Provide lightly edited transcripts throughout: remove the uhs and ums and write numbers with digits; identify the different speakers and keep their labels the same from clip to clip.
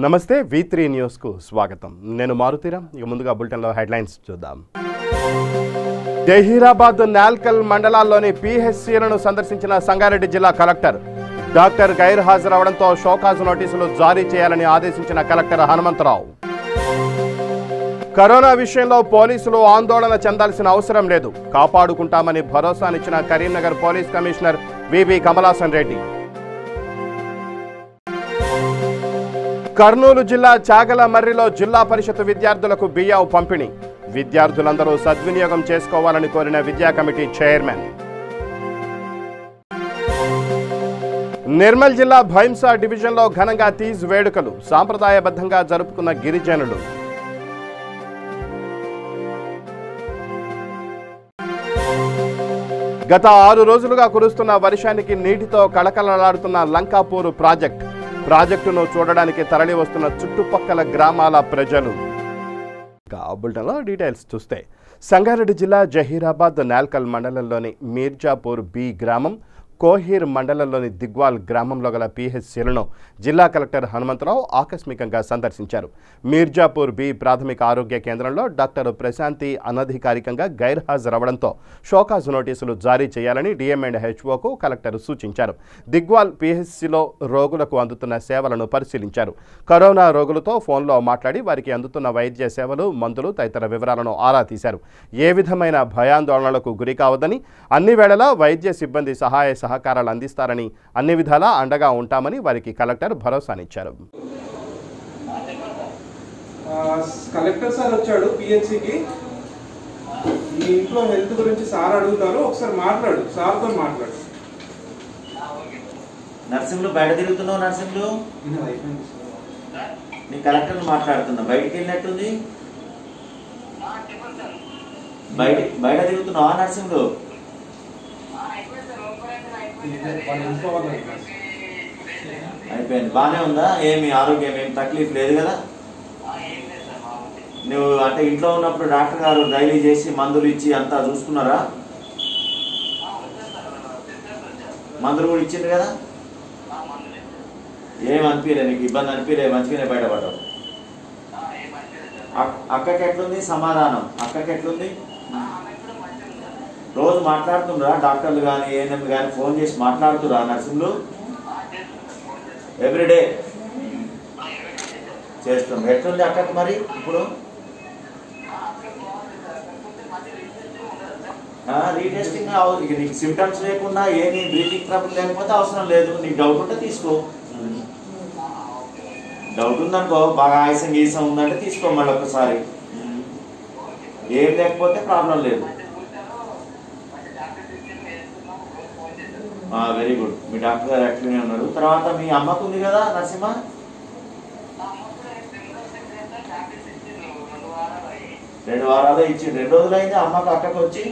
Speaker 1: నమస్తే V3 news కు స్వాగతం. నేను మారుతీరాం. ఇక ముందుగా బులెటిన్ లో హెడ్లైన్స్ చూద్దాం. జహీరాబాద్ నాల్కల్ మండలాల్లోని PHCలను సందర్శించిన సంగారెడ్డి జిల్లా కలెక్టర్. డాక్టర్ గైర్ హాజరవడంతో షోకాజ్ నోటీసులు జారీ చేయాలని ఆదేశించిన కలెక్టర్ హనుమంతరావు. కరోనా విషయంలో పోలీసులు ఆందోళన చెందాల్సిన అవసరం లేదు, కాపాడుకుంటామని భరోసానిచ్చిన Karimnagar police commissioner VB Kamalasan Reddy. Kurnool జిల్లా చాగలమర్రిలో జిల్లా పరిషత్ విద్యార్థులకు బియ్యం పంపిణీ. విద్యార్థులందరూ సద్వినియోగం చేసుకోవాలని కోరిన విద్యా కమిటీ చైర్మన్. నిర్మల్ జిల్లా భైంసా డివిజన్లో ఘనంగా తీజ్ వేడుకలు సాంప్రదాయబద్ధంగా జరుపుకున్న గిరిజనులు. గత 6 రోజులుగా కురుస్తున్న వర్షానికి నీటితో కళకళలాడుతున్న లంకాపూర్ ప్రాజెక్టును చూడడానికి తరలి వస్తున్న చుట్టుపక్కల గ్రామాల ప్రజలు. బులెటిన్లో డీటెయిల్స్ చూస్తే సంగారెడ్డి జిల్లా జహీరాబాద్ నాల్కల్ మండలంలోని మీర్జాపూర్ బి గ్రామం, కోహీర్ మండలంలోని దిగ్వాల్ గ్రామంలో గల PHCలను జిల్లా కలెక్టర్ హనుమంతరావు ఆకస్మికంగా సందర్శించారు. మీర్జాపూర్ బి ప్రాథమిక ఆరోగ్య కేంద్రంలో డాక్టర్ ప్రశాంతి అనధికారికంగా గైర్హాజరవడంతో షోకాజ్ నోటీసులు జారీ చేయాలని DM&HOకు కలెక్టర్ సూచించారు. దిగ్వాల్ PHCలో రోగులకు అందుతున్న సేవలను పరిశీలించారు. కరోనా రోగులతో ఫోన్లో మాట్లాడి వారికి అందుతున్న వైద్య సేవలు, మందులు తదితర వివరాలను ఆరా తీశారు. ఏ విధమైన భయాందోళనలకు గురి కావద్దని, అన్ని వేళలా వైద్య సిబ్బంది సహాయ సహకారాలు అందిస్తారని, అన్ని విధాలా అండగా ఉంటామని వారికి కలెక్టర్ భరోసానిచ్చారు.
Speaker 2: కలెక్టర్ సార్ వచ్చాడు PHCకి. ఈ ఇంట్లో హెల్త్ గురించి సార్ అడుగుతారు, ఒకసారి మాట్లాడు, సార్తో మాట్లాడు.
Speaker 3: నర్సింగ్లు బయట తిరుగుతున్నావు. నర్సింగ్లు నీ కలెక్టర్ మాట్లాడుతున్నా. బయటికి వెళ్ళినట్టుంది. బయట తిరుగుతున్నావా నర్సింగ్లు? అయిపోయింది. బానే ఉందా? ఏమి ఆరోగ్యం ఏమి తక్లీఫ్ లేదు కదా? నువ్వు అంటే ఇంట్లో ఉన్నప్పుడు డాక్టర్ గారు డైలీ చేసి మందులు ఇచ్చి అంతా చూసుకున్నారా? మందులు కూడా ఇచ్చింది కదా? ఏం అనిపించలే, నీకు ఇబ్బంది అనిపించలే? మంచిగానే బయటపడ్డావు. అక్కకి ఎట్లుంది సమాధానం? అక్కకి ఎట్లుంది? రోజు మాట్లాడుతుండ్రా డాక్టర్లు కానీ ANM కానీ? ఫోన్ చేసి మాట్లాడుతురా నర్సింగ్లు? ఎవ్రీడే చేస్తాం. ఎట్లుంది అక్కకి మరి ఇప్పుడు? రీటెస్టింగ్ నీకు సిమ్టమ్స్ లేకుండా ఏమి బ్రీతింగ్ ట్రబుల్ లేకపోతే అవసరం లేదు. నీకు డౌట్ ఉంటే తీసుకో. డౌట్ ఉందనుకో, బాగా ఆయాసం గీసం ఉందంటే తీసుకో మళ్ళీ ఒక్కసారి. ఏం లేకపోతే ప్రాబ్లం లేదు. Very good. మీ డాక్టర్ గారు యాక్టివ్గానే ఉన్నారు. తర్వాత మీ అమ్మకు ఉంది కదా నరసింహ? 2 వారాలు ఇచ్చి 2 రోజులు అయింది అమ్మకు అక్కకి వచ్చి?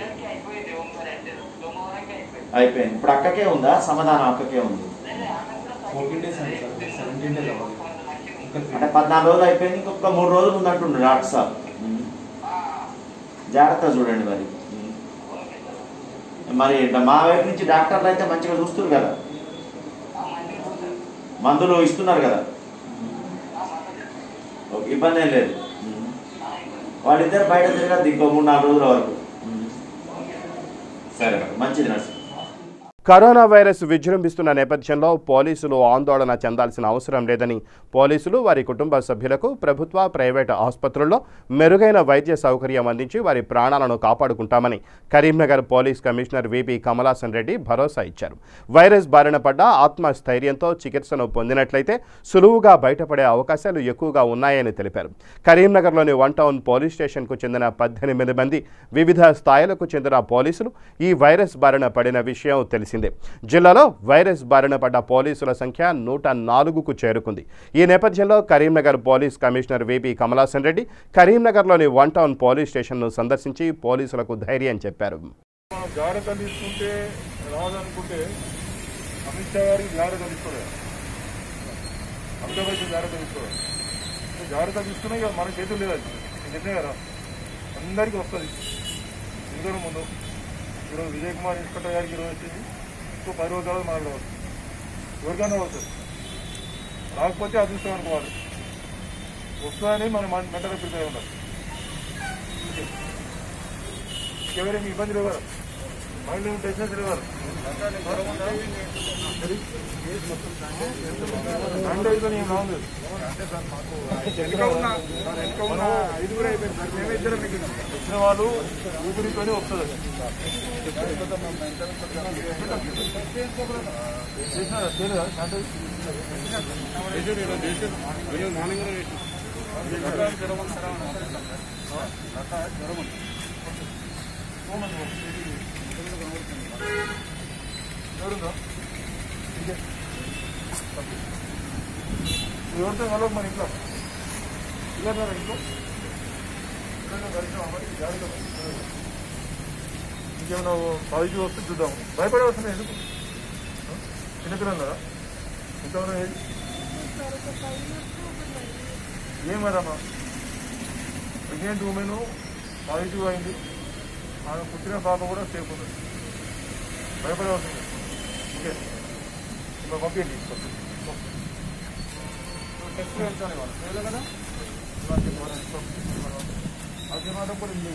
Speaker 3: అయిపోయింది. ఇప్పుడు అక్కకే ఉందా సమాధానం? అక్కకే ఉంది. అంటే 14 రోజులు అయిపోయింది. ఇంకొక 3 రోజులు ఉన్నట్టుండు డాక్టర్ సార్. జాగ్రత్త చూడండి. మరి మా వైపు నుంచి డాక్టర్లు అయితే మంచిగా చూస్తున్నారు కదా, మందులు ఇస్తున్నారు కదా, ఇబ్బంది ఏం లేదు. వాళ్ళిద్దరు బయట తిరగదు ఇంకో 3-4 రోజుల వరకు. సరే, మంచిది నర్సు.
Speaker 1: కరోనా వైరస్ విజృంభిస్తున్న నేపథ్యంలో పోలీసులు ఆందోళన చెందాల్సిన అవసరం లేదని, పోలీసులు వారి కుటుంబ సభ్యులకు ప్రభుత్వ, ప్రైవేటు ఆసుపత్రుల్లో మెరుగైన వైద్య సౌకర్యం అందించి వారి ప్రాణాలను కాపాడుకుంటామని Karimnagar police commissioner VB Kamalasan Reddy భరోసా ఇచ్చారు. వైరస్ బారిన పడ్డ ఆత్మస్థైర్యంతో చికిత్సను పొందినట్లయితే సులువుగా బయటపడే అవకాశాలు ఎక్కువగా ఉన్నాయని తెలిపారు. కరీంనగర్లోని 1 టౌన్ పోలీస్ స్టేషన్కు చెందిన 18 మంది వివిధ స్థాయిలకు చెందిన పోలీసులు ఈ వైరస్ బారిన పడిన విషయం తెలిసింది. జిల్లాలో వైరస్ బారిన పడ్డ పోలీసుల సంఖ్య 104కు చేరుకుంది. ఈ నేపథ్యంలో Karimnagar police commissioner VB Kamalasan Reddy కరీంనగర్లోని 1 టౌన్ పోలీస్ స్టేషన్ను సందర్శించి పోలీసులకు ధైర్యం చెప్పారు.
Speaker 4: విజయ్ కుమార్ ఇన్స్పెక్టర్ గారికి ఈరోజు వచ్చింది. ఇంకో 10 రోజుల మనకు రావచ్చు. ఎవరికైనా అవుతుంది. రాకపోతే అదృష్టం అనుకోవాలి. వస్తుందని మనం మెంటల్గా ప్రిపేర్ ఉండాలి. ఎవరైనా ఇబ్బంది లేవారు, మైండ్ ఏమి టెన్షన్స్ లేవారు. అంటే ఏం రాదు. వచ్చిన వాళ్ళు ఊపిరితోనే వస్తుంది. ఎవరితో కలవ మన ఇంట్లో పిల్లలు ఇంట్లో ఇంకేమన్నా పాజిటివ్ వస్తే చూద్దాం. భయపడే వస్తున్నాయి ఎందుకు? చిన్నపిల్లలు కదా ఎంతవరకు ఏది ఏమదమ్మా ప్రెగ్నెంట్ ఉమెన్ పాజిటివ్ అయింది, ఆమె పుట్టిన పాప కూడా సేఫ్ ఉంది. భయపడే వస్తుంది. ఓకే ఇంకా పంపించండి. టెస్ట్ వెళ్తాను వాళ్ళు కదా అది మాత్రం కూడా ఉంది.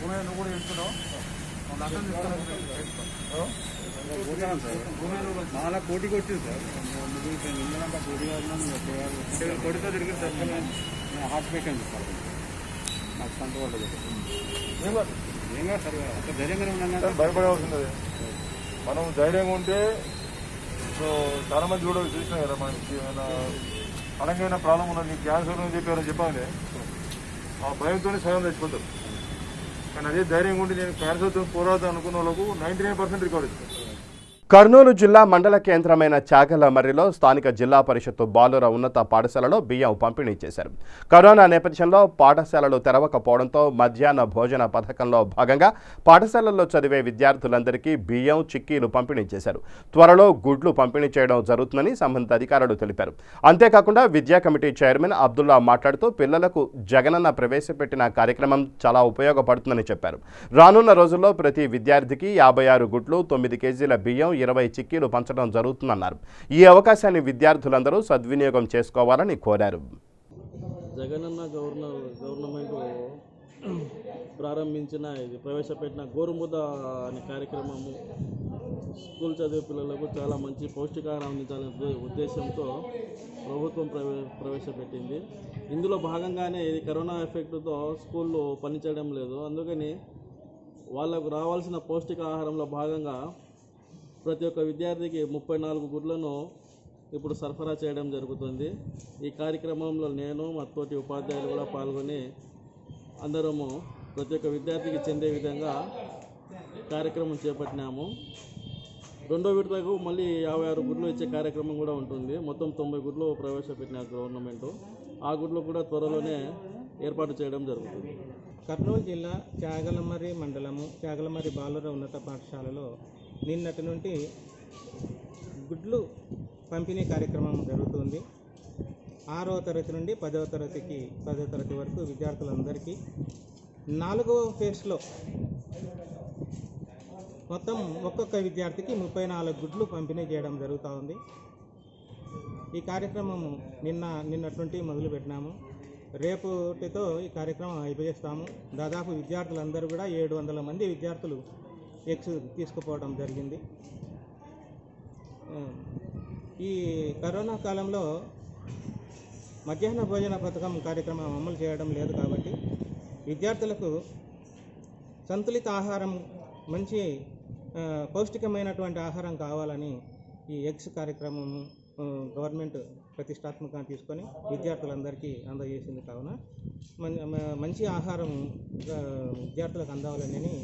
Speaker 4: నువ్వు కూడా వెళ్తున్నావు
Speaker 5: చాలా కోటికి వచ్చింది సార్. కోటితో తిరిగింది సార్. నేను హార్ట్ పేషెంట్ సార్. నాకు సంత పడ్డది ఏం కాదు సార్. అక్కడ ధైర్యంగానే ఉన్నాను.
Speaker 4: భయపడవలసింది. మనం ధైర్యంగా ఉంటే సో చాలా మంది కూడా చూసినా కదా మనకి ఏమైనా అనగైనా ప్రాబ్లం ఉన్నది, నీకు క్యాన్సర్ అని చెప్పాలి. ఆ భయంతోనే సగం తెచ్చిపోతారు. కానీ అదే ధైర్యంగా ఉండి నేను క్యాన్సర్తో పోరాడతాను అనుకున్న వాళ్ళకు 99% రికార్డ్ ఇస్తారు.
Speaker 1: కర్నూలు జిల్లా మండల కేంద్రమైన చాగలమర్రిలో స్థానిక జిల్లా పరిషత్తు బాలుర ఉన్నత పాఠశాలలో బియ్యం పంపిణీ చేశారు. కరోనా నేపథ్యంలో పాఠశాలలు తెరవకపోవడంతో మధ్యాహ్న భోజన పథకంలో భాగంగా పాఠశాలల్లో చదివే విద్యార్థులందరికీ బియ్యం, చిక్కీలు పంపిణీ చేశారు. త్వరలో గుడ్లు పంపిణీ చేయడం జరుగుతుందని సంబంధిత అధికారులు తెలిపారు. అంతేకాకుండా విద్యా కమిటీ చైర్మన్ అబ్దుల్లా మాట్లాడుతూ పిల్లలకు జగనన్న ప్రవేశపెట్టిన కార్యక్రమం చాలా ఉపయోగపడుతుందని చెప్పారు. రానున్న రోజుల్లో ప్రతి విద్యార్థికి 56 గుడ్లు, 9 కేజీల బియ్యం, 20 చిక్కీలు పంచడం జరుగుతుందన్నారు. ఈ అవకాశాన్ని విద్యార్థులందరూ సద్వినియోగం చేసుకోవాలని కోరారు.
Speaker 6: జగనన్న గవర్నమెంట్ ప్రారంభించిన ఇది ప్రవేశపెట్టిన గోరుముద్ద అనే కార్యక్రమము స్కూల్ చదివే పిల్లలకు చాలా మంచి పౌష్టికాహారం అందించాలనే ఉద్దేశంతో ప్రభుత్వం ప్రవేశపెట్టింది. ఇందులో భాగంగానే ఇది కరోనా ఎఫెక్ట్తో స్కూల్లో పనిచేయడం లేదు. అందుకని వాళ్ళకు రావాల్సిన పౌష్టికాహారంలో భాగంగా ప్రతి ఒక్క విద్యార్థికి 34 గుడ్లను ఇప్పుడు సరఫరా చేయడం జరుగుతుంది. ఈ కార్యక్రమంలో నేను మా తోటి ఉపాధ్యాయులు కూడా పాల్గొని అందరము ప్రతి ఒక్క విద్యార్థికి చెందే విధంగా కార్యక్రమం చేపట్టినాము. రెండో విడతకు మళ్ళీ 56 గుడ్లు ఇచ్చే కార్యక్రమం కూడా ఉంటుంది. మొత్తం 90 గుడ్లు ప్రవేశపెట్టిన గవర్నమెంట్. ఆ గుడ్లు కూడా త్వరలోనే ఏర్పాటు చేయడం జరుగుతుంది.
Speaker 7: కర్నూలు జిల్లా చాగలమర్రి మండలము చాగలమర్రి బాలుర ఉన్నత పాఠశాలలో నిన్నటి నుండి గుడ్లు పంపిణీ కార్యక్రమం జరుగుతుంది. 6వ తరగతి నుండి 10వ తరగతి వరకు విద్యార్థులందరికీ 4వ ఫేజ్లో మొత్తం ఒక్కొక్క విద్యార్థికి 34 గుడ్లు పంపిణీ చేయడం జరుగుతూ ఉంది. ఈ కార్యక్రమము నిన్నటి నుండి మొదలుపెట్టినాము. రేపటితో ఈ కార్యక్రమం అయిపోయేస్తాము. దాదాపు విద్యార్థులందరూ కూడా 700 మంది విద్యార్థులు ఎగ్స్ తీసుకుపోవడం జరిగింది. ఈ కరోనా కాలంలో మధ్యాహ్న భోజన పథకం కార్యక్రమం అమలు చేయడం లేదు కాబట్టి విద్యార్థులకు సంతులిత ఆహారం, మంచి పౌష్టికమైనటువంటి ఆహారం కావాలని ఈ ఎగ్స్ కార్యక్రమం గవర్నమెంట్ ప్రతిష్టాత్మకంగా తీసుకొని విద్యార్థులందరికీ అందజేసింది. కావున మంచి ఆహారం విద్యార్థులకు అందాలని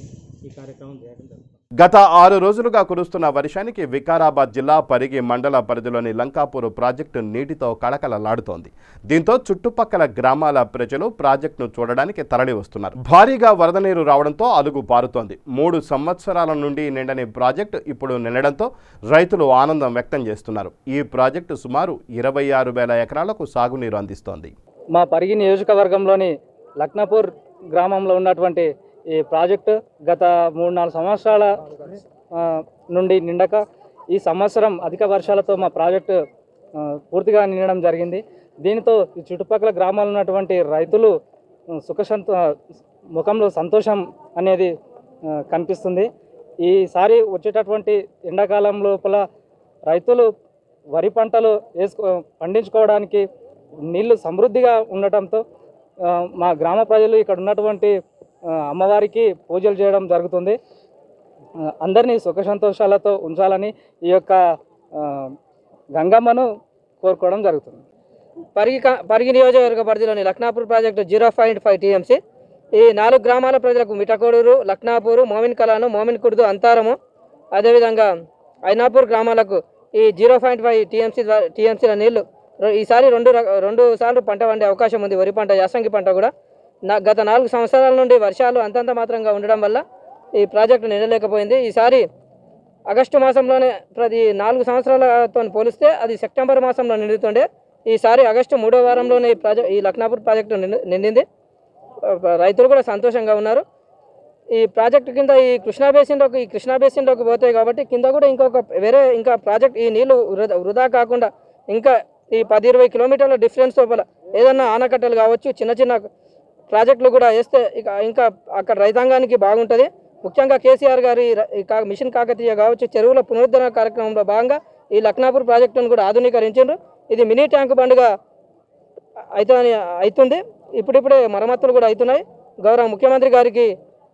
Speaker 7: ఈ కార్యక్రమం చేయడం జరుగుతుంది.
Speaker 1: గత 6 రోజులుగా కురుస్తున్న వర్షానికి వికారాబాద్ జిల్లా పరిగి మండల పరిధిలోని లంకాపూర్ ప్రాజెక్టు నీటితో కళకళలాడుతోంది. దీంతో చుట్టుపక్కల గ్రామాల ప్రజలు ప్రాజెక్టును చూడడానికి తరలి వస్తున్నారు. భారీగా వరద నీరు రావడంతో అలుగు పారుతోంది. 3 సంవత్సరాల నుండి నిండని ప్రాజెక్టు ఇప్పుడు నిండడంతో రైతులు ఆనందం వ్యక్తం చేస్తున్నారు. ఈ ప్రాజెక్టు సుమారు 26,000 ఎకరాలకు సాగునీరు అందిస్తోంది.
Speaker 8: మా పరిగి నియోజకవర్గంలోని లక్నాపూర్ గ్రామంలో ఉన్నటువంటి ఈ ప్రాజెక్టు గత 3-4 సంవత్సరాల నుండి నిండక ఈ సంవత్సరం అధిక వర్షాలతో మా ప్రాజెక్టు పూర్తిగా నిండడం జరిగింది. దీనితో ఈ చుట్టుపక్కల గ్రామాల్లో ఉన్నటువంటి రైతులు ముఖంలో సంతోషం అనేది కనిపిస్తుంది. ఈసారి వచ్చేటటువంటి ఎండాకాలం లోపల రైతులు వరి పంటలు పండించుకోవడానికి నీళ్లు సమృద్ధిగా ఉండటంతో మా గ్రామ ప్రజలు ఇక్కడ ఉన్నటువంటి అమ్మవారికి పూజలు చేయడం జరుగుతుంది. అందరినీ సుఖ సంతోషాలతో ఉంచాలని ఈ యొక్క గంగమ్మను కోరుకోవడం జరుగుతుంది.
Speaker 9: పరిగి నియోజకవర్గ పరిధిలోని లక్నాపూర్ ప్రాజెక్టు 0.5 TMC ఈ 4 గ్రామాల ప్రజలకు మిఠకోడూరు, లక్నాపూరు, మోమిన్ కలాను, మోమిన్ కుర్దు, అంతారము, అదేవిధంగా ఐనాపూర్ గ్రామాలకు ఈ 0.5 TMCల నీళ్లు ఈసారి రెండు సార్లు పంట వండే అవకాశం ఉంది. వరి పంట, యాసంగి పంట కూడా. గత 4 సంవత్సరాల నుండి వర్షాలు అంతంత మాత్రంగా ఉండడం వల్ల ఈ ప్రాజెక్టు నిండలేకపోయింది. ఈసారి ఆగస్టు మాసంలోనే ప్రతి 4 సంవత్సరాలతో పోలిస్తే అది సెప్టెంబర్ మాసంలో నిండుతుండే. ఈసారి ఆగస్టు 3వ వారంలోనే ఈ లక్నాపూర్ ప్రాజెక్టు నిండింది. రైతులు కూడా సంతోషంగా ఉన్నారు. ఈ ప్రాజెక్టు కింద ఈ కృష్ణా బేసిన్లోకి పోతాయి కాబట్టి కింద కూడా ఇంకా ప్రాజెక్ట్ ఈ నీళ్లు వృధా కాకుండా ఇంకా ఈ 10-20 కిలోమీటర్ల డిఫరెన్స్ లోపల ఏదన్నా ఆనకట్టలు కావచ్చు, చిన్న చిన్న ప్రాజెక్టులు కూడా వేస్తే ఇంకా అక్కడ రైతాంగానికి బాగుంటుంది. ముఖ్యంగా కేసీఆర్ గారి మిషన్ కాకతీయ కావచ్చు, చెరువుల పునరుద్ధరణ కార్యక్రమంలో భాగంగా ఈ లక్నాపూర్ ప్రాజెక్టును కూడా ఆధునీకరించారు. ఇది మినీ ట్యాంక్ బండ్గా అవుతుంది. ఇప్పుడిప్పుడే మరమ్మతులు కూడా అవుతున్నాయి. గౌరవ ముఖ్యమంత్రి గారికి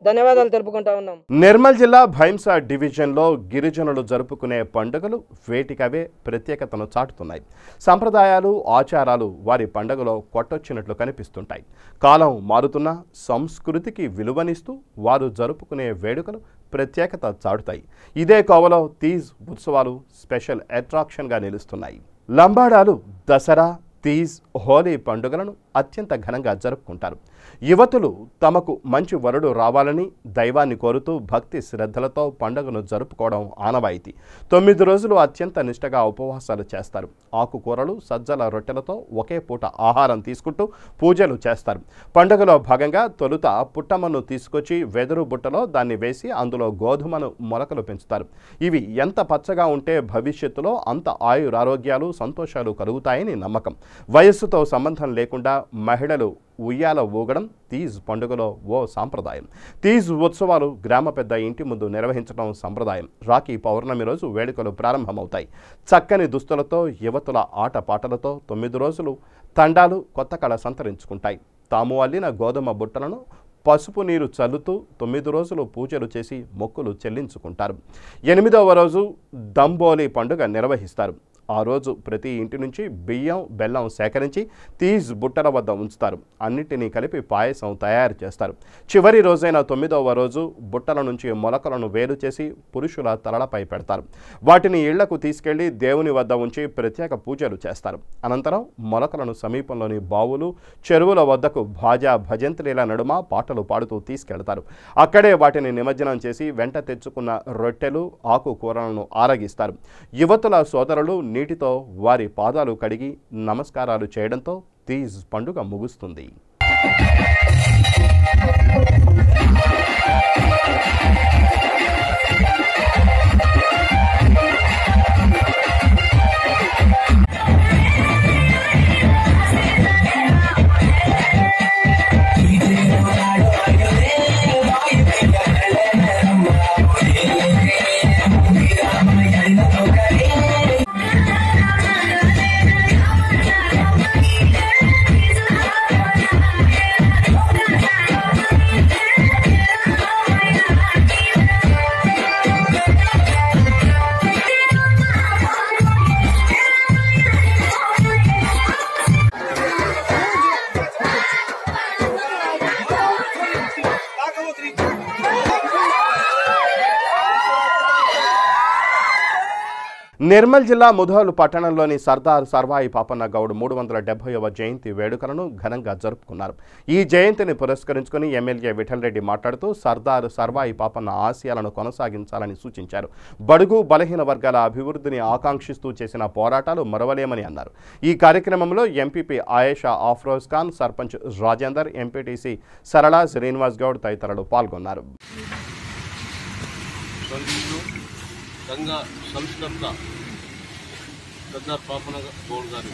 Speaker 9: ధన్యవాదాలు తెలుపుకుంటా ఉన్నాం.
Speaker 1: నిర్మల్ జిల్లా భైంసా డివిజన్లో గిరిజనులు జరుపుకునే పండుగలు వేటికవే ప్రత్యేకతను చాటుతున్నాయి. సంప్రదాయాలు, ఆచారాలు వారి పండుగలో కొట్టొచ్చినట్లు కనిపిస్తుంటాయి. కాలం మారుతున్న సంస్కృతికి విలువనిస్తూ వారు జరుపుకునే వేడుకలు ప్రత్యేకత చాటుతాయి. ఇదే కోవలో తీజ్ ఉత్సవాలు స్పెషల్ అట్రాక్షన్గా నిలుస్తున్నాయి. లంబాడాలు దసరా, తీజ్, హోలీ పండుగలను అత్యంత ఘనంగా జరుపుకుంటారు. యువతులు తమకు మంచి వరుడు రావాలని దైవాన్ని కోరుతూ భక్తి శ్రద్ధలతో పండుగను జరుపుకోవడం ఆనవాయితీ. 9 రోజులు అత్యంత నిష్టగా ఉపవాసాలు చేస్తారు. ఆకుకూరలు, సజ్జల రొట్టెలతో ఒకే పూట ఆహారం తీసుకుంటూ పూజలు చేస్తారు. పండుగలో భాగంగా తొలుత పుట్టమ్మను తీసుకొచ్చి వెదురు బుట్టలో దాన్ని వేసి అందులో గోధుమను మొలకలు పెంచుతారు. ఇవి ఎంత పచ్చగా ఉంటే భవిష్యత్తులో అంత ఆయురారోగ్యాలు, సంతోషాలు కలుగుతాయని నమ్మకం. వయస్సుతో సంబంధం లేకుండా మహిళలు ఉయ్యాల ఊగడం తీజ్ పండుగలో ఓ సాంప్రదాయం. తీజ్ ఉత్సవాలు గ్రామ పెద్ద ఇంటి ముందు నిర్వహించడం సంప్రదాయం. రాఖీ పౌర్ణమి రోజు వేడుకలు ప్రారంభమవుతాయి. చక్కని దుస్తులతో, యువతుల ఆటపాటలతో 9 రోజులు తండాలు కొత్త కళ సంతరించుకుంటాయి. తాము అల్లిన గోధుమ బుట్టలను పసుపు నీరు చల్లుతూ 9 రోజులు పూజలు చేసి మొక్కులు చెల్లించుకుంటారు. 8వ రోజు దంబోలి పండుగ నిర్వహిస్తారు. ఆ రోజు ప్రతి ఇంటి నుంచి బియ్యం, బెల్లం సేకరించి తీజ్ బుట్టల వద్ద ఉంచుతారు. అన్నిటినీ కలిపి పాయసం తయారు చేస్తారు. చివరి రోజైన 9వ రోజు బుట్టల నుంచి మొలకలను వేరు చేసి పురుషుల తలలపై పెడతారు. వాటిని ఇళ్లకు తీసుకెళ్లి దేవుని వద్ద ఉంచి ప్రత్యేక పూజలు చేస్తారు. అనంతరం మొలకలను సమీపంలోని బావులు, చెరువుల వద్దకు భాజా భజంత్రీల నడుమ పాటలు పాడుతూ తీసుకెళ్తారు. అక్కడే వాటిని నిమజ్జనం చేసి వెంట తెచ్చుకున్న రొట్టెలు, ఆకుకూరలను ఆరగిస్తారు. యువతుల సోదరులు నీటితో వారి పాదాలు కడిగి నమస్కారాలు చేయడంతో తీజ్ పండుగ ముగుస్తుంది. నిర్మల్ జిల్లా ముధోల్ పట్టణంలోని సర్దార్ సర్వాయి పాపన్న గౌడ్ 370వ జయంతి వేడుకలను ఘనంగా జరుపుకున్నారు. ఈ జయంతిని పురస్కరించుకుని ఎమ్మెల్యే విఠల్ రెడ్డి మాట్లాడుతూ సర్దార్ సర్వాయి పాపన్న ఆశయాలను కొనసాగించాలని సూచించారు. బడుగు బలహీన వర్గాల అభివృద్ధిని ఆకాంక్షిస్తూ చేసిన పోరాటాలు మరవలేమని అన్నారు. ఈ కార్యక్రమంలో ఎంపీపీ ఆయేషా ఆఫ్రోజ్ ఖాన్, సర్పంచ్ రాజేందర్, ఎంపీటీసీ సరళ శ్రీనివాస్ గౌడ్ తదితరులు పాల్గొన్నారు.
Speaker 10: సంఘ సంస్కర్త సర్దార్ పాపన్న గౌడ్ గారి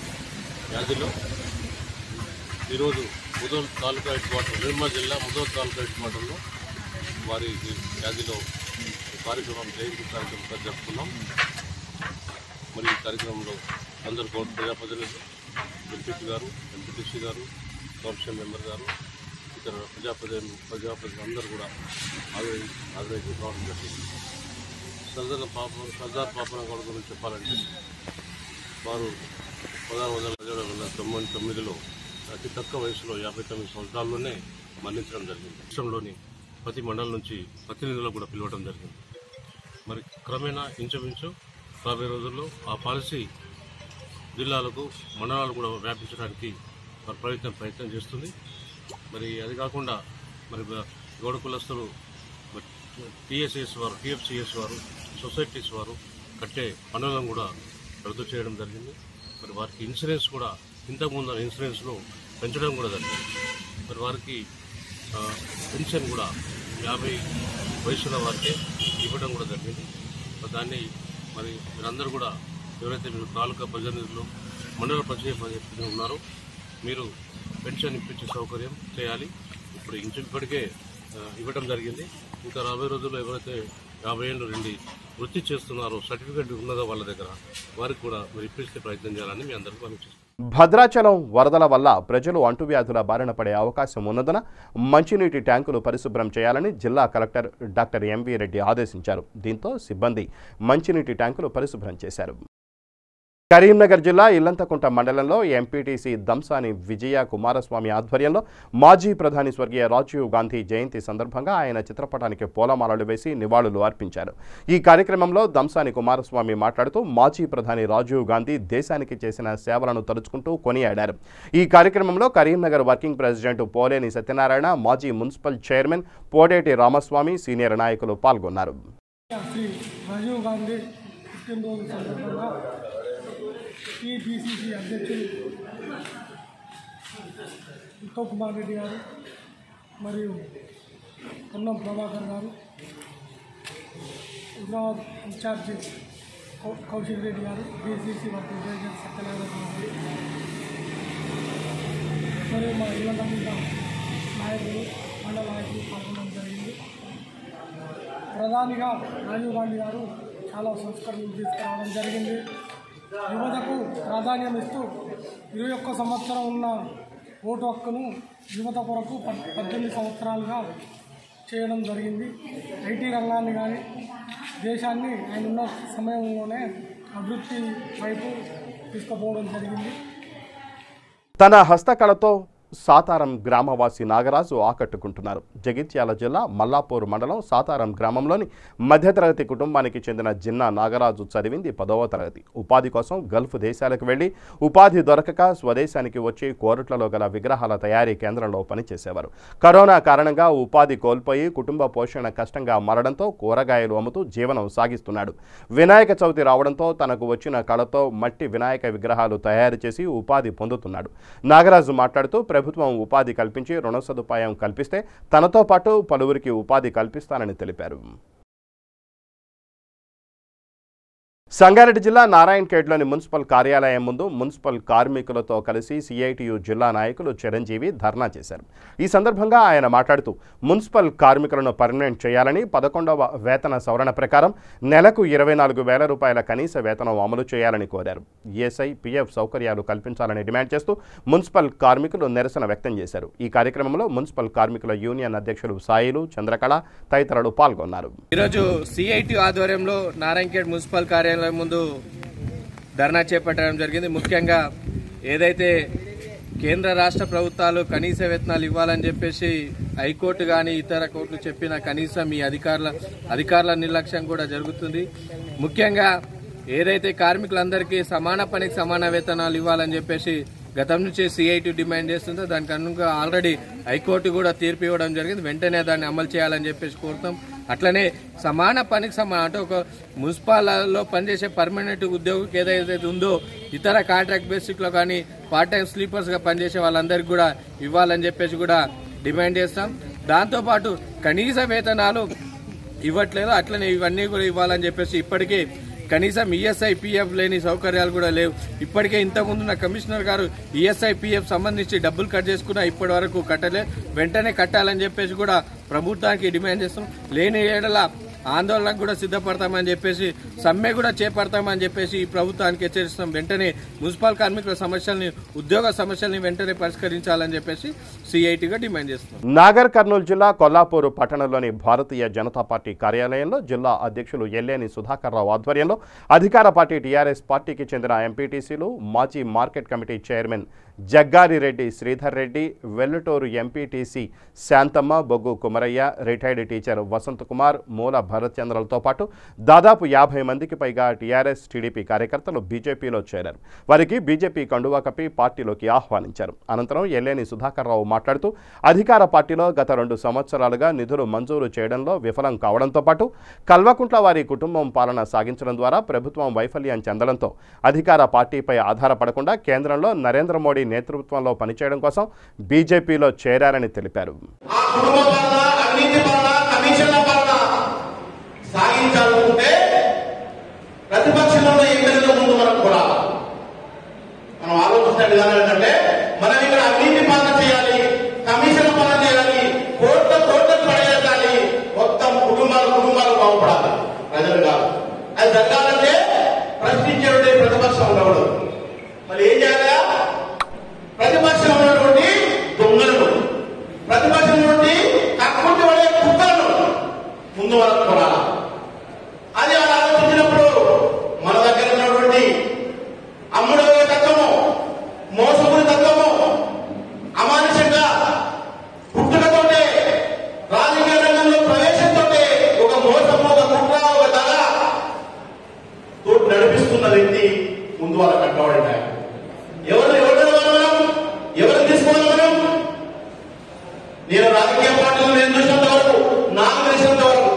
Speaker 10: వ్యాధిలో ఈరోజు ముదోల్ తాలూకా హెడ్ క్వార్టర్ నిర్మల్ జిల్లా ముదోల్ తాలూకా హెడ్ క్వార్టర్లో వారి వ్యాధిలో కార్యక్రమం జయంతి కార్యక్రమంగా జరుపుకున్నాం. మరి ఈ కార్యక్రమంలో అందరు కోర్టు ప్రజాప్రతినిధులు, ఎంపీపీ గారు, ఎంపీటీసీ గారు, కౌన్సిల్ మెంబర్ గారు, ఇతర ప్రజాప్రతినిధులు అందరూ కూడా ఆదరించి రావడం జరిగింది. సర్దార్ పాపన గౌడ్ గురించి చెప్పాలంటే వారు 1699లో అతి తక్కువ వయసులో 59 సంవత్సరాల్లోనే మరణించడం జరిగింది. రాష్ట్రంలోని ప్రతి మండలం నుంచి ప్రతినిధులకు కూడా పిలవడం జరిగింది. మరి క్రమేణా ఇంచుమించు రాబోయే రోజుల్లో ఆ పాలసీ జిల్లాలకు మండలాలు కూడా వ్యాపించడానికి ప్రయత్నం చేస్తుంది. మరి అది కాకుండా మరి గౌడ కులస్తులు టీఎస్ఎస్ వారు, టీఎఫ్సిఎస్ వారు, సొసైటీస్ వారు కట్టే పనులను కూడా రద్దు చేయడం జరిగింది. మరి వారికి ఇన్సూరెన్స్ కూడా ఇంతకుముందు ఇన్సూరెన్స్లో పెంచడం కూడా జరిగింది. మరి వారికి పెన్షన్ కూడా 50 వయసుల వారికే ఇవ్వడం కూడా జరిగింది. దాన్ని మరి మీరందరూ కూడా ఎవరైతే మీరు తాలూకా ప్రతినిధులు, మండల ప్రతినిధులు ఉన్నారో మీరు పెన్షన్ ఇప్పించే సౌకర్యం చేయాలి. ఇప్పటికే ఇవ్వడం జరిగింది. ఇంకా రాబోయే రోజుల్లో ఎవరైతే 50 ఏళ్ళు నుండి వృత్తి చేస్తున్నారో, సర్టిఫికేట్ ఉన్నదో వాళ్ళ దగ్గర వారికి కూడా మరి ఇప్పించే ప్రయత్నం చేయాలని మీ అందరికీ పనిచేస్తాం.
Speaker 1: భద్రాచలం వరదల వల్ల ప్రజలు అంటువ్యాధుల బారిన పడే అవకాశం ఉన్నందున మంచినీటి ట్యాంకులు పరిశుభ్రం చేయాలని జిల్లా కలెక్టర్ డాక్టర్ ఎంవి రెడ్డి ఆదేశించారు. దీంతో సిబ్బంది మంచినీటి ట్యాంకులు పరిశుభ్రం చేశారు. కరీంనగర్ జిల్లా ఇల్లంతకుంట మండలంలో ఎంపీటీసీ దంసాని విజయ కుమారస్వామి ఆధ్వర్యంలో మాజీ ప్రధాని స్వర్గీయ రాజీవ్ గాంధీ జయంతి సందర్భంగా ఆయన చిత్రపటానికి పూలమాలలు వేసి నివాళులు అర్పించారు. ఈ కార్యక్రమంలో దంసాని కుమారస్వామి మాట్లాడుతూ మాజీ ప్రధాని రాజీవ్ గాంధీ దేశానికి చేసిన సేవలను తలుచుకుంటూ కొనియాడారు. ఈ కార్యక్రమంలో కరీంనగర్ వర్కింగ్ ప్రెసిడెంట్ పోలేని సత్యనారాయణ, మాజీ municipal chairman Podeti Ramaswamy, senior నాయకులు పాల్గొన్నారు.
Speaker 11: టీపీసీసీ అధ్యక్షులు ఉత్తమ్ కుమార్ రెడ్డి గారు మరియు పొన్నం ప్రభాకర్ గారు, హైదరాబాద్ ఇన్ఛార్జి కౌశిక్ రెడ్డి గారు, డీసీసీ వర్కింగ్ ప్రెసిడెంట్ సత్యనారాయణ గారు మరియు మా ఇళ్ళ నాయకులు, మండల నాయకులు పాల్గొనడం జరిగింది. ప్రధానిగా రాజీవ్ గాంధీ గారు చాలా సంస్కరణలు తీసుకురావడం జరిగింది. యువతకు ప్రాధాన్యం ఇస్తూ 21 సంవత్సరం ఉన్న ఓటు హక్కును యువత కొరకు 18 సంవత్సరాలుగా చేయడం జరిగింది. ఐటీ రంగాన్ని కానీ దేశాన్ని ఆయన ఉన్న సమయంలోనే అభివృద్ధి వైపు తీసుకుపోవడం జరిగింది.
Speaker 1: తన హస్తకళతో సాతారం గ్రామవాసి నాగరాజు ఆకట్టుకుంటున్నారు. జగిత్యాల జిల్లా మల్లాపూర్ మండలం సాతారం గ్రామంలోని మధ్యతరగతి కుటుంబానికి చెందిన జిన్నా నాగరాజు చదివింది 10వ తరగతి. ఉపాధి కోసం గల్ఫ్ దేశాలకు వెళ్లి ఉపాధి దొరకక స్వదేశానికి వచ్చి కోరుట్లలో గల విగ్రహాల తయారీ కేంద్రంలో పనిచేసేవారు. కరోనా కారణంగా ఉపాధి కోల్పోయి కుటుంబ పోషణ కష్టంగా మారడంతో కూరగాయలు అమ్ముతూ జీవనం సాగిస్తున్నాడు. వినాయక చవితి రావడంతో తనకు వచ్చిన కళతో మట్టి వినాయక విగ్రహాలు తయారు చేసి ఉపాధి పొందుతున్నాడు. నాగరాజు మాట్లాడుతూ ప్రభుత్వం ఉపాధి కల్పించి రుణ సదుపాయం కల్పిస్తే తనతో పాటు పలువురికి ఉపాధి కల్పిస్తానని తెలిపారు. సంగారెడ్డి జిల్లా నారాయణఖేడ్లోని మున్సిపల్ కార్యాలయం ముందు మున్సిపల్ కార్మికులతో కలిసి సిఐటియు జిల్లా నాయకులు చిరంజీవి ధర్నా చేశారు. ఈ సందర్భంగా ఆయన మాట్లాడుతూ మున్సిపల్ కార్మికులను పర్మనెంట్ చేయాలని, 11వ వేతన సవరణ ప్రకారం నెలకు 24,000 రూపాయల కనీస వేతనం అమలు చేయాలని కోరారు. ఈఎస్ఐ, పిఎఫ్ సౌకర్యాలు కల్పించాలని డిమాండ్ చేస్తూ మున్సిపల్ కార్మికులు నిరసన వ్యక్తం చేశారు. ఈ కార్యక్రమంలో మున్సిపల్ కార్మికుల యూనియన్ అధ్యక్షులు సాయిలు, చంద్రకళ తదితరులు పాల్గొన్నారు.
Speaker 12: ఈరోజు సిఐటి ఆధ్వర్యంలో నారాయణఖేడ్ మున్సిపల్ కార్యాలయం ముందు ధర్నా చేపట్టడం జరిగింది. ముఖ్యంగా ఏదైతే కేంద్ర రాష్ట్ర ప్రభుత్వాలు కనీస వేతనాలు ఇవ్వాలని చెప్పేసి హైకోర్టు కానీ ఇతర కోర్టులు చెప్పిన కనీసం ఈ అధికారుల నిర్లక్ష్యం కూడా జరుగుతుంది. ముఖ్యంగా ఏదైతే కార్మికులందరికీ సమాన పనికి సమాన వేతనాలు ఇవ్వాలని చెప్పేసి గతం నుంచి సిఐటి డిమాండ్ చేస్తుందో దానికి అనుగుణంగా ఆల్రెడీ హైకోర్టు కూడా తీర్పు ఇవ్వడం జరిగింది. వెంటనే దాన్ని అమలు చేయాలని చెప్పేసి కోరుతాం. అట్లనే సమాన పనికి సమానం అంటే ఒక మున్సిపాల్లో పనిచేసే పర్మనెంట్ ఉద్యోగికి ఏదైతే ఉందో ఇతర కాంట్రాక్ట్ బేసిక్లో కానీ పార్ట్ టైం స్లీపర్స్గా పనిచేసే వాళ్ళందరికీ కూడా ఇవ్వాలని చెప్పేసి కూడా డిమాండ్ చేస్తాం. దాంతోపాటు కనీస వేతనాలు ఇవ్వట్లేదు, అట్లనే ఇవన్నీ కూడా ఇవ్వాలని చెప్పేసి ఇప్పటికీ కనీసం ఈఎస్ఐ పిఎఫ్ లేని సౌకర్యాలు కూడా లేవు. ఇప్పటికే ఇంతకుముందున్న కమిషనర్ గారు ఈఎస్ఐ పిఎఫ్ సంబంధించి డబ్బులు కట్ చేసుకున్నా ఇప్పటి వరకు కట్టలే. వెంటనే కట్టాలని చెప్పేసి కూడా ప్రభుత్వానికి డిమాండ్ చేస్తాం. లేని ఏడల ఆందోళనకు కూడా సిద్ధపడతామని చెప్పేసి సమ్మె కూడా చేపడతామని చెప్పేసి ఈ ప్రభుత్వానికి హెచ్చరిస్తాం. వెంటనే మున్సిపల్ కార్మికుల సమస్యల్ని, ఉద్యోగ సమస్యల్ని వెంటనే పరిష్కరించాలని చెప్పేసి సిఐటిగా డిమాండ్ చేస్తున్నాం.
Speaker 1: నాగర్ కర్నూలు జిల్లా కొల్లాపూర్ పట్టణంలోని భారతీయ జనతా పార్టీ కార్యాలయంలో జిల్లా అధ్యక్షులు ఎల్లేని సుధాకర్ రావు ఆధ్వర్యంలో అధికార పార్టీ టీఆర్ఎస్ పార్టీకి చెందిన ఎంపీటీసీలు, మాజీ market committee chairman Jaggarireddy Sridhar Reddy, Velluturu MPTC Shantamma, Boggu Kumaraiah, retired teacher Vasanth Kumar, Moola Bharath చంద్రలతో పాటు దాదాపు 50 మందికి పైగా టీఆర్ఎస్, టీడీపీ కార్యకర్తలు బీజేపీలో చేరారు. వారికి బీజేపీ కండువా కప్పి పార్టీలోకి ఆహ్వానించారు. అనంతరం ఎల్లేని సుధాకర్ రావు మాట్లాడుతూ అధికార పార్టీలో గత 2 సంవత్సరాలుగా నిధులు మంజూరు చేయడంలో విఫలం కావడంతో పాటు కల్వకుంట్ల వారి కుటుంబం పాలన సాగించడం ద్వారా ప్రభుత్వం వైఫల్యం చెందడంతో అధికార పార్టీపై ఆధారపడకుండా కేంద్రంలో నరేంద్ర మోడీ నేతృత్వంలో పనిచేయడం కోసం బీజేపీలో చేరారని తెలిపారు.
Speaker 13: సాగించాలనుకుంటే ప్రతిపక్షంలో ఉన్న ఎమ్మెల్యేల ముందు మనం కూడా మనం ఆలోచించిన విధానం ఏంటంటే మనం ఇక్కడ అవినీతి పాలన చేయాలి, కమిషన్ పాలన చేయాలి, కోట్లకు పడేయాలి, మొత్తం కుటుంబాలు బాగుపడాలి, ప్రజలు కాదు. అది జరగాలంటే ప్రశ్నించేటువంటి ప్రతిపక్షం ఉండకూడదు. మరి ఏం చేయాలి? ప్రతిపక్షం ఉన్నటువంటి దొంగలను, ప్రతిపక్షం నుండి కక్కుటి పడే కుక్కలను ముందు వరకు కొనాలి. అది అలా ఆలోచించినప్పుడు మన దగ్గర ఉన్నటువంటి అమ్ముడోగే తత్వము, మోసపురి తత్వము, అమానుషంగా పుట్టుకతోటే రాజకీయ రంగంలో ప్రవేశంతో ఒక మోసము, ఒక కుట్ర, ఒక దగ తోటి నడిపిస్తున్న వ్యక్తి ముందు వాళ్ళ కట్టబడ్డాయి. ఎవరు తీసుకోవాలి మనం? నేను రాజకీయ పార్టీలు నేను చూసినంత వరకు, నాకు తెలిసినంత వరకు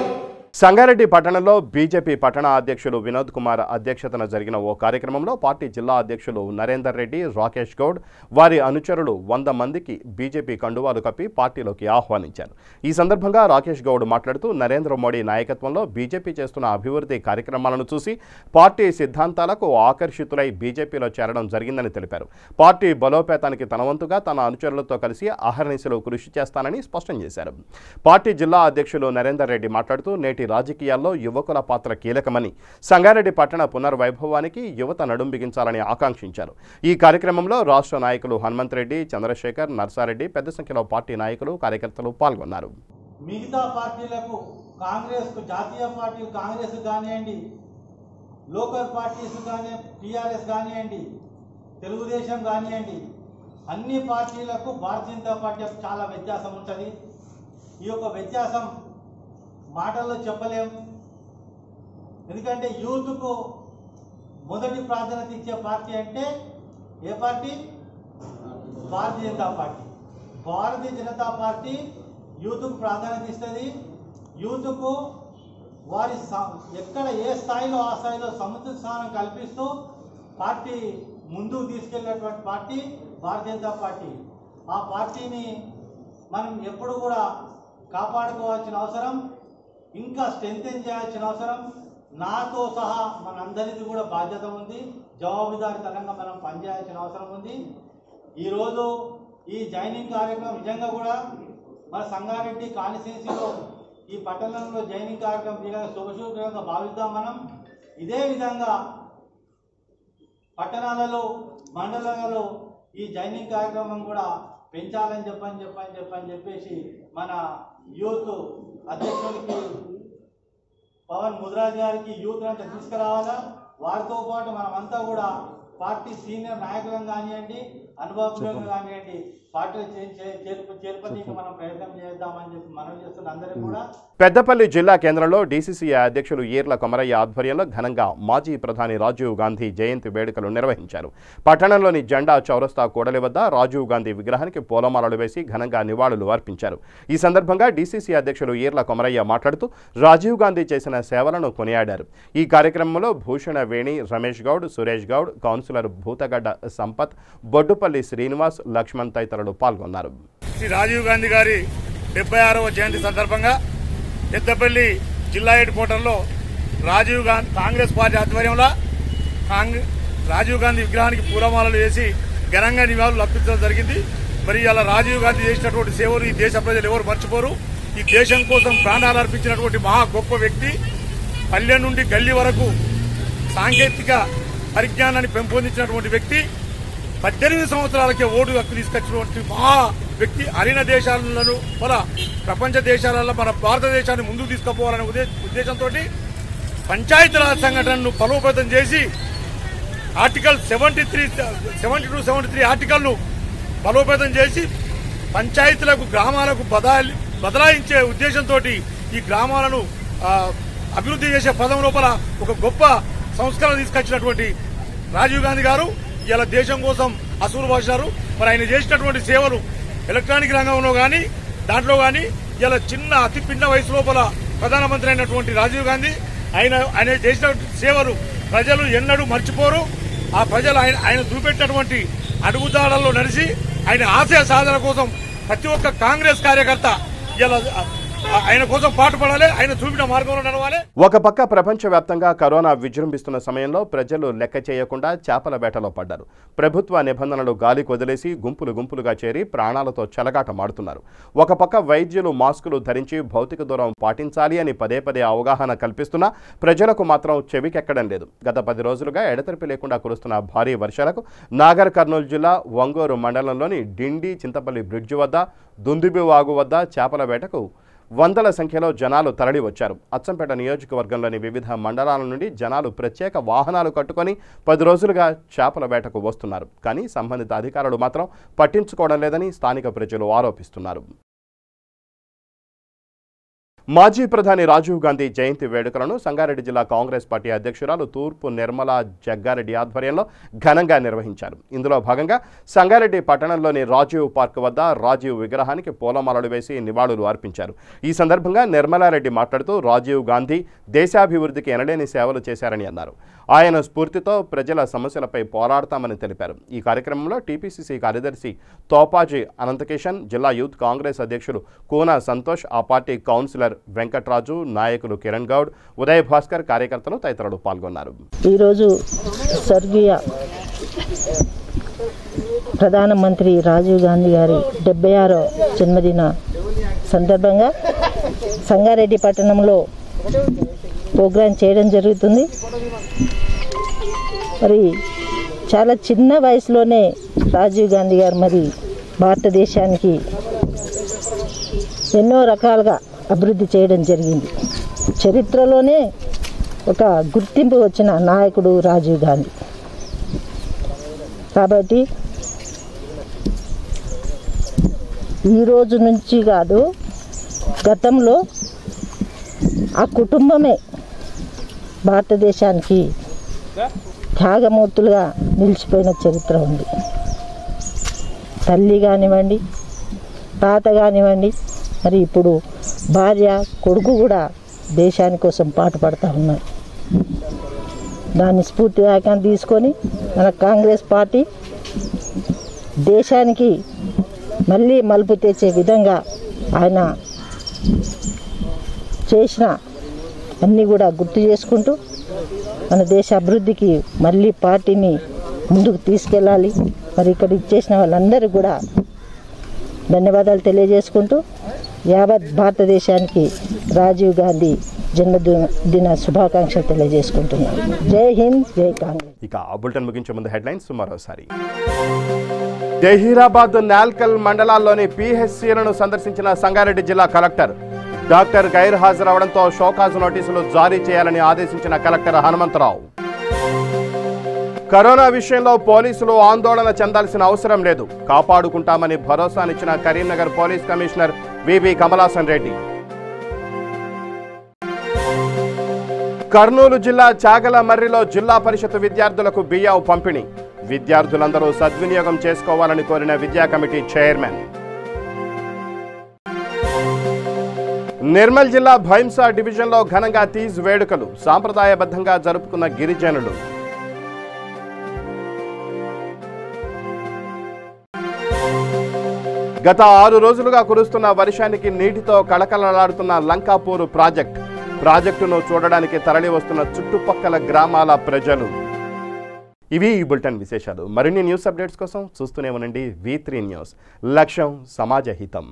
Speaker 1: సంగారెడ్డి పట్టణంలో బీజేపీ పట్టణ అధ్యక్షులు వినోద్ కుమార్ అధ్యక్షతన జరిగిన ఓ కార్యక్రమంలో పార్టీ జిల్లా అధ్యక్షులు నరేందర్ రెడ్డి, రాకేష్ గౌడ్, వారి అనుచరులు 100 మందికి బీజేపీ కండువాలు కప్పి పార్టీలోకి ఆహ్వానించారు. ఈ సందర్భంగా రాకేష్ గౌడ్ మాట్లాడుతూ నరేంద్ర మోడీ నాయకత్వంలో బీజేపీ చేస్తున్న అభివృద్ధి కార్యక్రమాలను చూసి పార్టీ సిద్ధాంతాలకు ఆకర్షితులై బీజేపీలో చేరడం జరిగిందని తెలిపారు. పార్టీ బలోపేతానికి తన వంతుగా తన అనుచరులతో కలిసి అహర్నిశలు కృషి చేస్తానని స్పష్టం చేశారు. పార్టీ జిల్లా అధ్యక్షులు నరేందర్ రెడ్డి మాట్లాడుతూ నేటి రాజకీయాల్లో యువకుల పాత్ర కీలకమని, సంగారెడ్డి పట్టణ పునర్వైభవానికి యువత నడుం బిగించాలని ఆకాంక్షించారు. ఈ కార్యక్రమంలో రాష్ట్ర నాయకులు హనుమంత్ రెడ్డి, చంద్రశేఖర్, నర్సారెడ్డి పెద్ద సంఖ్యలో పార్టీ నాయకులు, కార్యకర్తలు పాల్గొన్నారు.
Speaker 7: మిగతా పార్టీలకు, కాంగ్రెస్కు, జాతీయ పార్టీలు కాంగ్రెస్ కానివ్వండి, లోకల్ పార్టీస్ కానీ టీఆర్ఎస్ కానివ్వండి, తెలుగుదేశం కానివ్వండి, అన్ని పార్టీలకు భారతీయ జనతా పార్టీ చాలా వ్యత్యాసం ఉంటుంది. ఈ యొక్క వ్యత్యాసం మాటల్లో చెప్పలేం. ఎందుకంటే యూత్కు మొదటి ప్రాధాన్యత ఇచ్చే పార్టీ అంటే ఏ party? Bharatiya Janata party. Bharatiya Janata party యూత్కు ప్రాధాన్యత ఇస్తుంది. యూత్కు వారి ఎక్కడ ఏ స్థాయిలో ఆ స్థాయిలో సముచిత స్థానం కల్పిస్తూ పార్టీ ముందుకు తీసుకెళ్లేటువంటి పార్టీ భారతీయ జనతా పార్టీ. ఆ పార్టీని మనం ఎప్పుడు కూడా కాపాడుకోవాల్సిన అవసరం, ఇంకా స్ట్రెంథెన్ చేయాల్సిన అవసరం, నాతో సహా మనందరిది కూడా బాధ్యత ఉంది. జవాబుదారీతనంగా మనం పనిచేయాల్సిన అవసరం ఉంది. ఈరోజు ఈ జాయినింగ్ కార్యక్రమం నిజంగా కూడా మన సంగారెడ్డి కాన్స్టిట్యున్సీలో ఈ పట్టణంలో జాయినింగ్ కార్యక్రమం శుభశుభంగా భావిద్దాం. మనం ఇదే విధంగా పట్టణాలలో, మండలాలలో ఈ జాయినింగ్ కార్యక్రమం కూడా పెంచాలని చెప్పేసి మన యూత్ అధ్యక్షుడికి పవన్ ముద్రాజ్ గారికి యూత్ అంతా తీసుకురావాలా. వారితో పాటు మనమంతా కూడా పార్టీ సీనియర్ నాయకులను కానివ్వండి, అనుభవజ్ఞులను కానివ్వండి, పార్టీలో చేర్పడానికి మనం ప్రయత్నం చేద్దామని చెప్పి మనం చేస్తున్న అందరికీ కూడా.
Speaker 1: పెద్దపల్లి జిల్లా కేంద్రంలో డీసీసీ అధ్యక్షులు ఈర్ల కొమరయ్య ఆధ్వర్యంలో ఘనంగా మాజీ ప్రధాని రాజీవ్ గాంధీ జయంతి వేడుకలు నిర్వహించారు. పట్టణంలోని జెండా చౌరస్తా కూడలి వద్ద రాజీవ్ గాంధీ విగ్రహానికి పూలమాలలు వేసి ఘనంగా నివాళులు అర్పించారు. ఈ సందర్భంగా డీసీసీ అధ్యక్షులు ఈర్ల కొమరయ్య మాట్లాడుతూ రాజీవ్ గాంధీ చేసిన సేవలను కొనియాడారు. ఈ కార్యక్రమంలో భూషణ వేణి, రమేష్ గౌడ్, సురేష్ గౌడ్, కౌన్సిలర్ భూతగడ్డ సంపత్, బొడ్డుపల్లి శ్రీనివాస్, లక్ష్మణ్ తదితరులు పాల్గొన్నారు.
Speaker 14: శ్రీ రాజీవ్ గాంధీ గారి 76వ జయంతి సందర్భంగా పెద్దపల్లి జిల్లా హెడ్ క్వార్టర్లో
Speaker 4: రాజీవ్ గాంధీ కాంగ్రెస్ పార్టీ ఆధ్వర్యంలో రాజీవ్ గాంధీ విగ్రహానికి పూలమాలలు వేసి ఘనంగా నివాళులు అర్పించడం జరిగింది. మరి ఇలా రాజీవ్ గాంధీ చేసినటువంటి సేవలు ఈ దేశ ప్రజలు ఎవరు మర్చిపోరు. ఈ దేశం కోసం ప్రాణాలు అర్పించినటువంటి మహా గొప్ప వ్యక్తి. పల్లె నుండి గల్లీ వరకు సాంకేతిక పరిజ్ఞానాన్ని పెంపొందించినటువంటి వ్యక్తి. 18 సంవత్సరాలకే ఓటు హక్కు తీసుకొచ్చినటువంటి మహా వ్యక్తి. అరిన దేశాలను ప్రపంచ దేశాలలో మన భారతదేశాన్ని ముందుకు తీసుకుపోవాలనే ఉద్దేశంతో పంచాయతీరాజ్ సంఘటనను బలోపేతం చేసి ఆర్టికల్ 72-73 ఆర్టికల్ను బలోపేతం చేసి పంచాయతీలకు గ్రామాలకు బదలాయించే ఉద్దేశంతో ఈ గ్రామాలను అభివృద్ధి చేసే పదం లోపల ఒక గొప్ప సంస్కరణ తీసుకొచ్చినటువంటి రాజీవ్ గాంధీ గారు ఇలా దేశం కోసం అసూలు భాషారు. మరి ఆయన చేసినటువంటి సేవలు ఎలక్ట్రానిక్ రంగంలో కానీ దాంట్లో కానీ ఇలా అతి పిన్న వయసు లోపల ప్రధానమంత్రి అయినటువంటి రాజీవ్ గాంధీ ఆయన చేసిన సేవలు ప్రజలు ఎన్నడూ మర్చిపోరు. ఆ ప్రజలు ఆయన చూపెట్టినటువంటి అడుగుదాడల్లో నడిచి ఆయన ఆశయ సాధన కోసం ప్రతి ఒక్క కాంగ్రెస్ కార్యకర్త ఇలా ఆయన కోసం పాటుపడాలి, ఆయన చూపిన మార్గంలో నడవాలి.
Speaker 1: ఒక పక్క ప్రపంచవ్యాప్తంగా కరోనా విజృంభిస్తున్న సమయంలో ప్రజలు లెక్క చేయకుండా చేపల వేటలో పడ్డారు. ప్రభుత్వ నిబంధనలు గాలికి వదిలేసి గుంపులుగా చేరి ప్రాణాలతో చెలగాటమాడుతున్నారు. ఒక పక్క వైద్యులు మాస్కులు ధరించి భౌతిక దూరం పాటించాలి అని పదే అవగాహన కల్పిస్తున్నా ప్రజలకు మాత్రం చెవికెక్కడం లేదు. గత 10 రోజులుగా ఎడతెరిపి లేకుండా కురుస్తున్న భారీ వర్షాలకు నాగర్ కర్నూలు జిల్లా వంగూరు మండలంలోని డిండి చింతపల్లి బ్రిడ్జి వద్ద దుందుబి వాగు వద్ద చేపల వేటకు వందల సంఖ్యలో జనాలు తరలి వచ్చారు. అచ్చంపేట నియోజకవర్గంలోని వివిధ మండలాల నుండి జనాలు ప్రత్యేక వాహనాలు కట్టుకొని 10 రోజులుగా చేపల వేటకు వస్తున్నారు. కానీ సంబంధిత అధికారులు మాత్రం పట్టించుకోవడం లేదని స్థానిక ప్రజలు ఆరోపిస్తున్నారు. మాజీ ప్రధాని రాజీవ్ గాంధీ జయంతి వేడుకలను సంగారెడ్డి జిల్లా కాంగ్రెస్ పార్టీ అధ్యక్షురాలు తూర్పు నిర్మలా జగ్గారెడ్డి ఆధ్వర్యంలో ఘనంగా నిర్వహించారు. ఇందులో భాగంగా సంగారెడ్డి పట్టణంలోని రాజీవ్ పార్క్ వద్ద రాజీవ్ విగ్రహానికి పూలమాలలు వేసి నివాళులు అర్పించారు. ఈ సందర్భంగా నిర్మలారెడ్డి మాట్లాడుతూ రాజీవ్ గాంధీ దేశాభివృద్ధికి ఎనలేని సేవలు చేశారని అన్నారు. ఆయన స్ఫూర్తితో ప్రజల సమస్యలపై పోరాడతామని తెలిపారు. ఈ కార్యక్రమంలో టీపీసీసీ కార్యదర్శి తోపాజీ అనంతకిషన్, జిల్లా యూత్ కాంగ్రెస్ అధ్యక్షులు కూనా సంతోష్, ఆ పార్టీ కౌన్సిలర్ వెంకట్రాజు, నాయకులు కిరణ్ గౌడ్, ఉదయ్ భాస్కర్, కార్యకర్తలు తదితరులు పాల్గొన్నారు.
Speaker 14: ఈరోజు స్వర్గీయ ప్రధానమంత్రి రాజీవ్ గాంధీ గారి 76వ జన్మదిన సందర్భంగా సంగారెడ్డి పట్టణంలో ప్రోగ్రాం చేయడం జరుగుతుంది. మరి చాలా చిన్న వయసులోనే రాజీవ్ గాంధీ గారు మరి భారతదేశానికి ఎన్నో రకాలుగా అభివృద్ధి చేయడం జరిగింది. చరిత్రలోనే ఒక గుర్తింపు వచ్చిన నాయకుడు రాజీవ్ గాంధీ. కాబట్టి ఈరోజు నుంచి కాదు, గతంలో ఆ కుటుంబమే భారతదేశానికి త్యాగమూర్తులుగా నిలిచిపోయిన చరిత్ర ఉంది. తల్లి కానివ్వండి, తాత కానివ్వండి, మరి ఇప్పుడు భార్య, కొడుకు కూడా దేశాని కోసం పాటుపడుతూ ఉన్నారు. దాన్ని స్ఫూర్తిదాయకంగా తీసుకొని మన కాంగ్రెస్ పార్టీ దేశానికి మళ్ళీ మలుపు తెచ్చే విధంగా ఆయన చేసిన అన్నీ కూడా గుర్తు చేసుకుంటూ మన దేశ అభివృద్ధికి మళ్ళీ పార్టీని ముందుకు తీసుకెళ్ళాలి. మరి ఇక్కడ ఇచ్చేసిన వాళ్ళందరూ కూడా ధన్యవాదాలు తెలియజేసుకుంటూ యావత్ భారతదేశానికి రాజీవ్ గాంధీ జన్మదిన శుభాకాంక్షలు తెలియజేసుకుంటున్నాను. జై హింద్, జై కాంగ్రెస్.
Speaker 1: ఇక ఆ బులెటిన్ ముగించే ముందు హెడ్లైన్స్ మరోసారి. జహీరాబాద్, నాల్కల్ మండలాల్లోని పిహెచ్సిలను సందర్శించిన సంగారెడ్డి జిల్లా కలెక్టర్. డాక్టర్ గైర్ హాజరవడంతో షోకాజ్ నోటీసులు జారీ చేయాలని ఆదేశించిన కలెక్టర్ హనుమంతరావు. కరోనా విషయంలో పోలీసులు ఆందోళన చెందాల్సిన అవసరం లేదు, కాపాడుకుంటామని భరోసానిచ్చిన కరీంనగర్ పోలీస్ కమిషనర్ వివి కమలాసన్ రెడ్డి. కర్నూలు జిల్లా చాగలమర్రిలో జిల్లా పరిషత్ విద్యార్థులకు బియ్యం పంపిణీ. విద్యార్థులందరూ సద్వినియోగం చేసుకోవాలని కోరిన విద్యా కమిటీ చైర్మన్. నిర్మల్ జిల్లా భైంసా డివిజన్లో ఘనంగా తీజ్ వేడుకలు. సాంప్రదాయబద్ధంగా జరుపుకున్న గిరిజనులు. గత 6 రోజులుగా కురుస్తున్న వర్షానికి నీటితో కళకళలాడుతున్న లంకాపూర్ ప్రాజెక్ట్. ప్రాజెక్టును చూడడానికి తరలి వస్తున్న చుట్టుపక్కల గ్రామాల ప్రజలు. ఇవి ఈ బులెటిన్ విశేషాలు. మరిన్ని న్యూస్ అప్డేట్స్ కోసం చూస్తూనే ఉండండి V3 న్యూస్. లక్ష్యం సమాజ హితం.